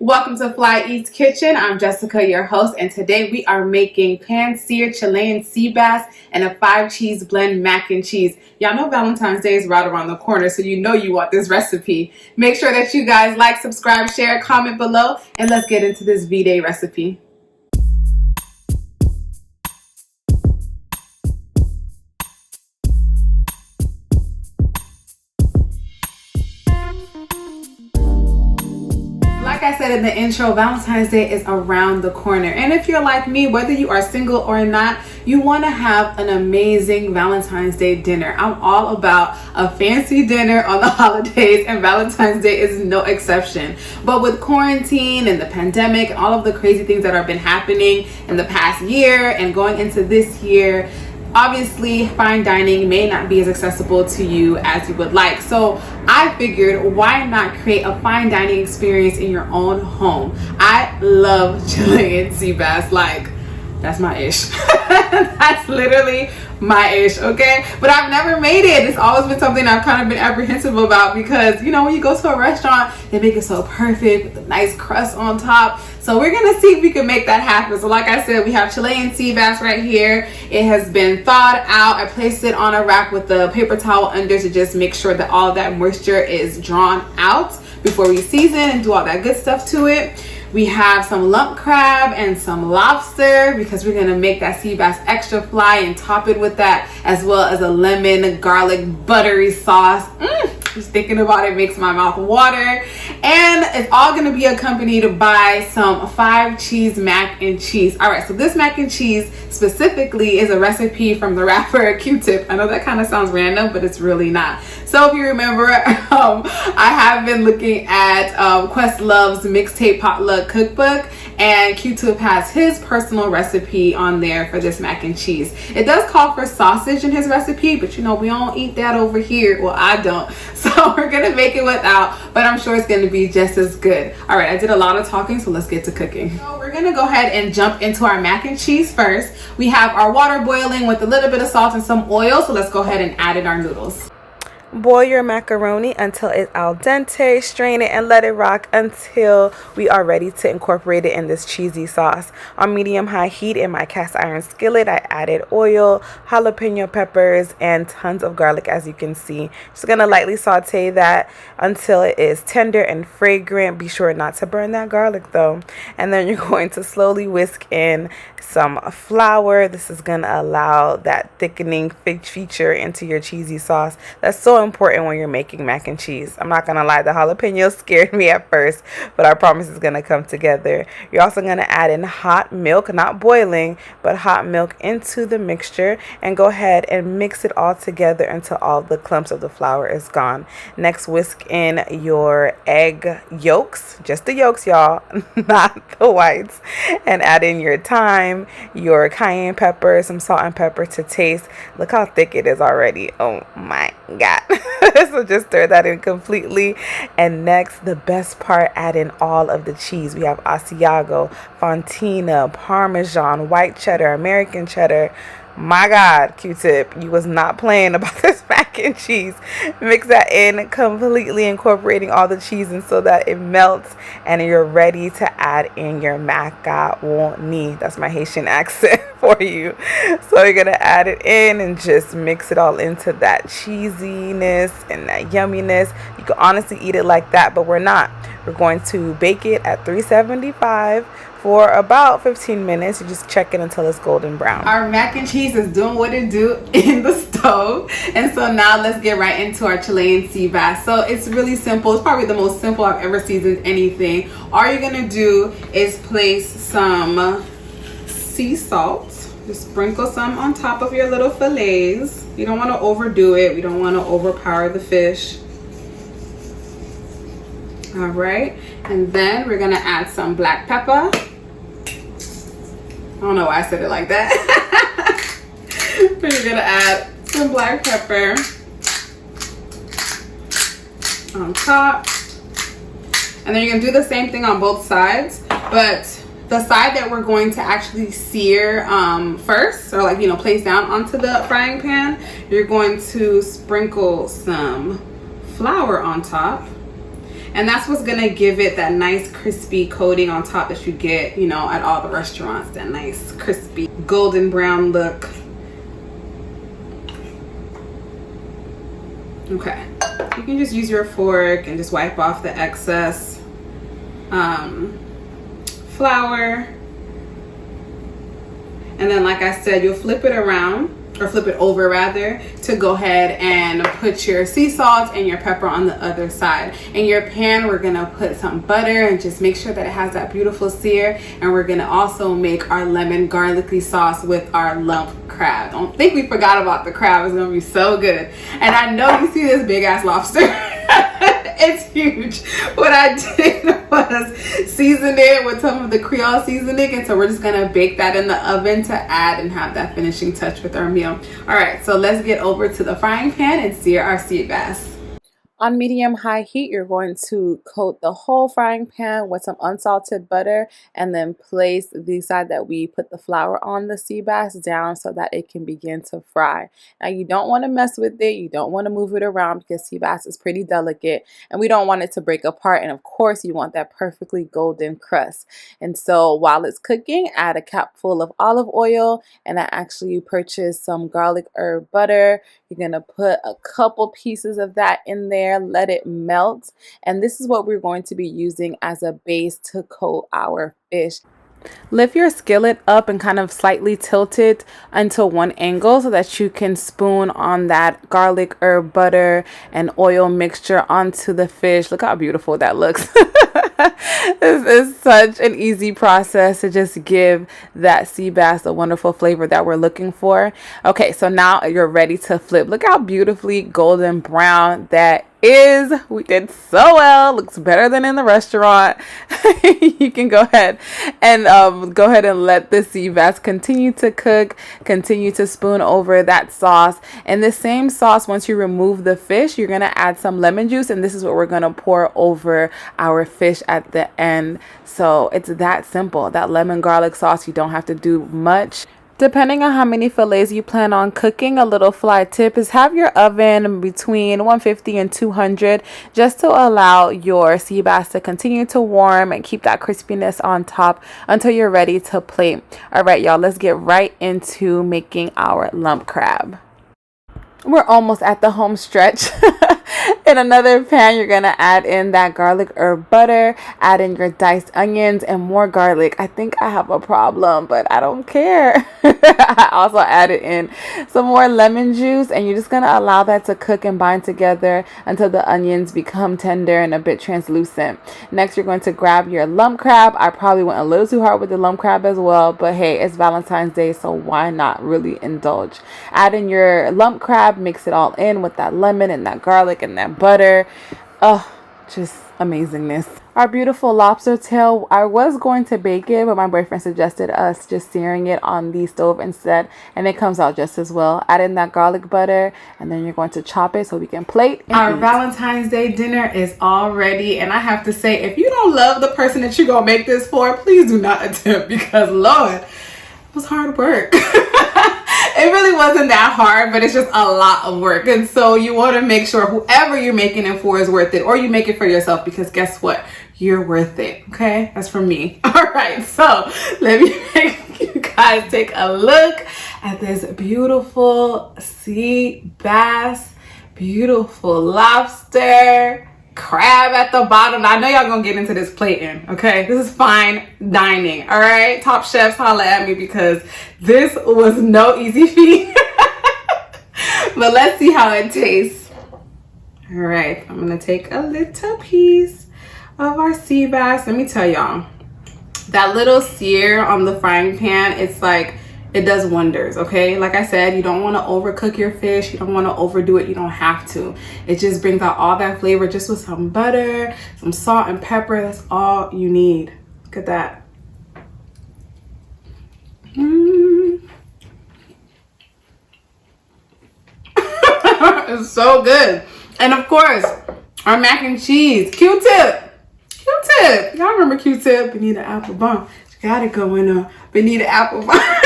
Welcome to Fly Eats Kitchen. I'm Jessica, your host, and today we are making pan-seared Chilean sea bass and a 5-cheese blend mac and cheese. Y'all know Valentine's Day is right around the corner, so you know you want this recipe. Make sure that you guys like, subscribe, share, comment below, and let's get into this V-Day recipe. Like I said in the intro, Valentine's Day is around the corner. And if you're like me, whether you are single or not, you want to have an amazing Valentine's Day dinner. I'm all about a fancy dinner on the holidays, and Valentine's Day is no exception. But with quarantine and the pandemic and all of the crazy things that have been happening in the past year and going into this year, obviously, fine dining may not be as accessible to you as you would like. So I figured, why not create a fine dining experience in your own home? I love Chilean sea bass. Like, that's my ish. That's literally my ish, okay? But I've never made it. It's always been something I've kind of been apprehensive about because, you know, when you go to a restaurant, they make it so perfect with a nice crust on top. So we're gonna see if we can make that happen. So like I said, we have Chilean sea bass right here. It has been thawed out. I placed it on a rack with the paper towel under to just make sure that all of that moisture is drawn out before we season and do all that good stuff to it. We have some lump crab and some lobster because we're gonna make that sea bass extra fly and top it with that, as well as a lemon garlic buttery sauce. Just thinking about it makes my mouth water. And it's all gonna be accompanied by some 5-cheese mac and cheese. All right, so this mac and cheese specifically is a recipe from the rapper QTip. I know that kind of sounds random, but it's really not. So if you remember, I have been looking at Questlove's mixtape potluck cookbook, and QTip has his personal recipe on there for this mac and cheese. It does call for sausage in his recipe, but you know, we don't eat that over here. Well, I don't. So we're gonna make it without, but I'm sure it's gonna be just as good. All right, I did a lot of talking, so let's get to cooking. So we're gonna go ahead and jump into our mac and cheese first. We have our water boiling with a little bit of salt and some oil, so let's go ahead and add in our noodles. Boil your macaroni until it's al dente, strain it, and let it rock until we are ready to incorporate it in this cheesy sauce. On medium-high heat in my cast iron skillet, I added oil, jalapeno peppers, and tons of garlic, as you can see. Just gonna lightly saute that until it is tender and fragrant. Be sure not to burn that garlic though. And then you're going to slowly whisk in some flour. This is gonna allow that thickening feature into your cheesy sauce. That's so important when you're making mac and cheese. I'm not gonna lie, the jalapenos scared me at first, but I promise it's gonna come together. You're also gonna add in hot milk, not boiling, but hot milk into the mixture, and go ahead and mix it all together until all the clumps of the flour is gone. Next, whisk in your egg yolks, just the yolks, y'all, not the whites, and add in your thyme, your cayenne pepper, some salt and pepper to taste. Look how thick it is already. Oh my god. So just stir that in completely. And next, the best part, add in all of the cheese. We have Asiago, Fontina, Parmesan, white cheddar, American cheddar. My god, QTip, you was not playing about this mac and cheese. Mix that in completely, incorporating all the cheese in so that it melts, and you're ready to add in your macaroni. That's my Haitian accent for you. So you're gonna add it in and just mix it all into that cheesiness and that yumminess. You can honestly eat it like that, but we're not. We're going to bake it at 375 for about 15 minutes. You just check it until it's golden brown. Our mac and cheese is doing what it do in the stove. And so now let's get right into our Chilean sea bass. So it's really simple. It's probably the most simple I've ever seasoned anything. All you're gonna do is place some sea salt. Just sprinkle some on top of your little fillets. You don't want to overdo it. We don't want to overpower the fish. All right, and then we're gonna add some black pepper. I don't know why I said it like that. We're gonna add some black pepper on top. And then you're gonna do the same thing on both sides, but the side that we're going to actually sear first, or like, you know, place down onto the frying pan, you're going to sprinkle some flour on top. And that's what's gonna give it that nice crispy coating on top that you get, you know, at all the restaurants. That nice crispy golden brown look. Okay, you can just use your fork and just wipe off the excess flour. And then, like I said, you'll flip it around, or flip it over rather, to go ahead and put your sea salt and your pepper on the other side. In your pan, we're gonna put some butter and just make sure that it has that beautiful sear. And we're gonna also make our lemon garlicky sauce with our lump crab. Don't think we forgot about the crab. It's gonna be so good. And I know you see this big ass lobster. It's huge. What I did was season it with some of the Creole seasoning, and so we're just gonna bake that in the oven to add and have that finishing touch with our meal. All right, so let's get over to the frying pan and sear our sea bass. On medium-high heat, you're going to coat the whole frying pan with some unsalted butter and then place the side that we put the flour on the sea bass down so that it can begin to fry. Now, you don't want to mess with it. You don't want to move it around because sea bass is pretty delicate and we don't want it to break apart. And of course, you want that perfectly golden crust. And so while it's cooking, add a capful of olive oil, and I actually purchased some garlic herb butter. You're going to put a couple pieces of that in there, let it melt, and this is what we're going to be using as a base to coat our fish. Lift your skillet up and kind of slightly tilt it into one angle so that you can spoon on that garlic herb butter and oil mixture onto the fish. Look how beautiful that looks. This is such an easy process to just give that sea bass the wonderful flavor that we're looking for. Okay, so now you're ready to flip. Look how beautifully golden brown that is. We did so well. Looks better than in the restaurant. You can go ahead and let the sea bass continue to cook, continue to spoon over that sauce. And the same sauce, once you remove the fish, you're gonna add some lemon juice, and this is what we're gonna pour over our fish at the end. So it's that simple. That lemon garlic sauce, you don't have to do much. Depending on how many fillets you plan on cooking, a little fly tip is have your oven between 150 and 200 just to allow your sea bass to continue to warm and keep that crispiness on top until you're ready to plate. All right, y'all, let's get right into making our lump crab. We're almost at the home stretch. In another pan, you're gonna add in that garlic herb butter, add in your diced onions and more garlic. I think I have a problem, but I don't care. I also added in some more lemon juice, and you're just gonna allow that to cook and bind together until the onions become tender and a bit translucent. Next, you're going to grab your lump crab. I probably went a little too hard with the lump crab as well, but hey, it's Valentine's Day, so why not really indulge? Add in your lump crab, mix it all in with that lemon and that garlic and that butter. Oh, just amazingness. Our beautiful lobster tail, I was going to bake it, but my boyfriend suggested us just searing it on the stove instead, and it comes out just as well. Add in that garlic butter, and then you're going to chop it so we can plate and our eat. Valentine's Day dinner is all ready, and I have to say, if you don't love the person that you're gonna make this for, please do not attempt, because Lord, it was hard work. It really wasn't that hard, but it's just a lot of work. And so you want to make sure whoever you're making it for is worth it, or you make it for yourself, because guess what? You're worth it. Okay? That's from me. All right. So let me make you guys take a look at this beautiful sea bass, beautiful lobster, crab at the bottom. Now, I know y'all gonna get into this plating, okay? This is fine dining, all right? Top chefs, holla at me, because this was no easy feat. But let's see how it tastes. All right, I'm gonna take a little piece of our sea bass. Let me tell y'all, that little sear on the frying pan, it's like, it does wonders, okay? Like I said, you don't want to overcook your fish. You don't want to overdo it. You don't have to. It just brings out all that flavor just with some butter, some salt and pepper. That's all you need. Look at that. It's so good. And of course, our mac and cheese. QTip. QTip. Y'all remember QTip? Benita Applebum. You got it going on. Benita Applebum.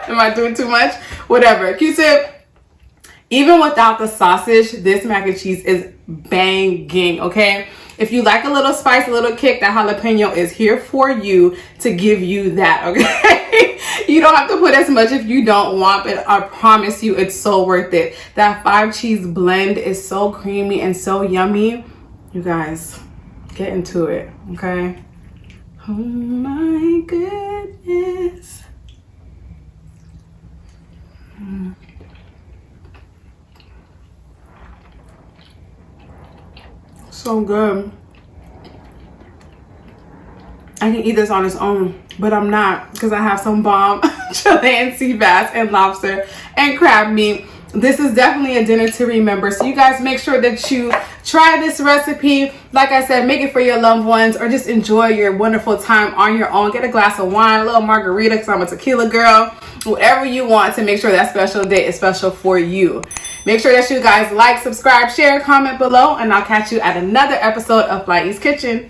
Am I doing too much? Whatever. QTip. Even without the sausage, this mac and cheese is banging, okay? If you like a little spice, a little kick, that jalapeno is here for you to give you that, okay? You don't have to put as much if you don't want, but I promise you it's so worth it. That 5 cheese blend is so creamy and so yummy. You guys, get into it, okay? Oh my goodness. So good. I can eat this on its own, but I'm not, because I have some bomb Chilean sea bass and lobster and crab meat. This is definitely a dinner to remember. So you guys make sure that you try this recipe. Like I said, make it for your loved ones or just enjoy your wonderful time on your own. Get a glass of wine, a little margarita, because I'm a tequila girl. Whatever you want to make sure that special day is special for you. Make sure that you guys like, subscribe, share, comment below, and I'll catch you at another episode of Fly East Kitchen.